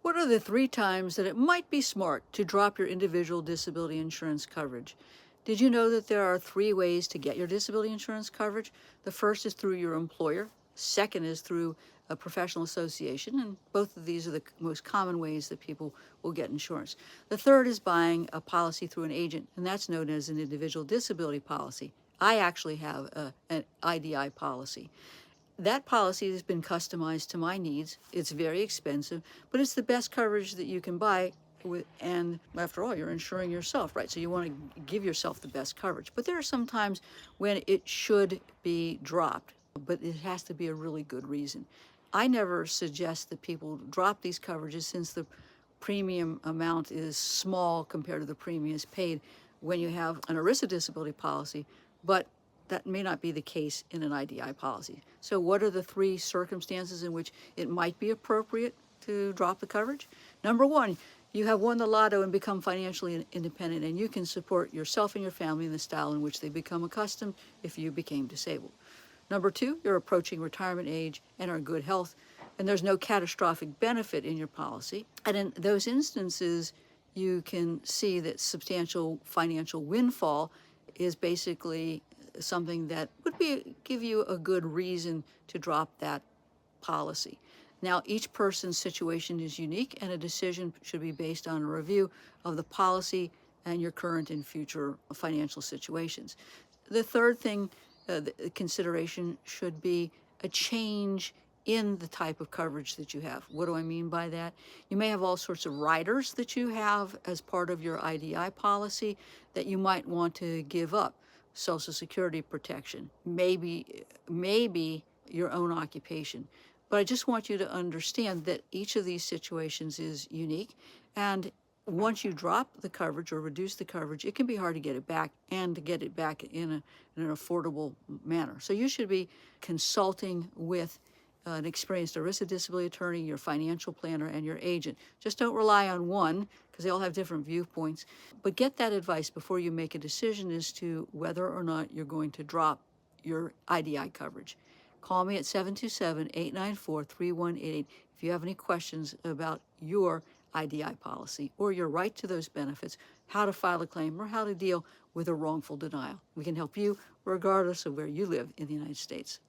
What are the 3 times that it might be smart to drop your individual disability insurance coverage? Did you know that there are 3 ways to get your disability insurance coverage? The first is through your employer. Second is through a professional association, and both of these are the most common ways that people will get insurance. The third is buying a policy through an agent, and that's known as an individual disability policy. I actually have an IDI policy. That policy has been customized to my needs. It's very expensive, but it's the best coverage that you can buy and after all, you're insuring yourself, right? So you want to give yourself the best coverage. But there are some times when it should be dropped, but it has to be a really good reason. I never suggest that people drop these coverages since the premium amount is small compared to the premiums paid when you have an ERISA disability policy, but that may not be the case in an IDI policy. So what are the 3 circumstances in which it might be appropriate to drop the coverage? Number 1, you have won the lotto and become financially independent, and you can support yourself and your family in the style in which they become accustomed if you became disabled. Number 2, you're approaching retirement age and are in good health, and there's no catastrophic benefit in your policy. And in those instances, you can see that substantial financial windfall is basically something that would give you a good reason to drop that policy. Now, each person's situation is unique, and a decision should be based on a review of the policy and your current and future financial situations. The third thing, the consideration should be a change in the type of coverage that you have. What do I mean by that? You may have all sorts of riders that you have as part of your IDI policy that you might want to give up. Social Security protection, maybe your own occupation. But I just want you to understand that each of these situations is unique, and once you drop the coverage or reduce the coverage, it can be hard to get it back and to get it back in an affordable manner. So you should be consulting with an experienced ERISA disability attorney, your financial planner, and your agent. Just don't rely on one because they all have different viewpoints. But get that advice before you make a decision as to whether or not you're going to drop your IDI coverage. Call me at 727-894-3188 if you have any questions about your IDI policy or your right to those benefits, how to file a claim, or how to deal with a wrongful denial. We can help you regardless of where you live in the United States.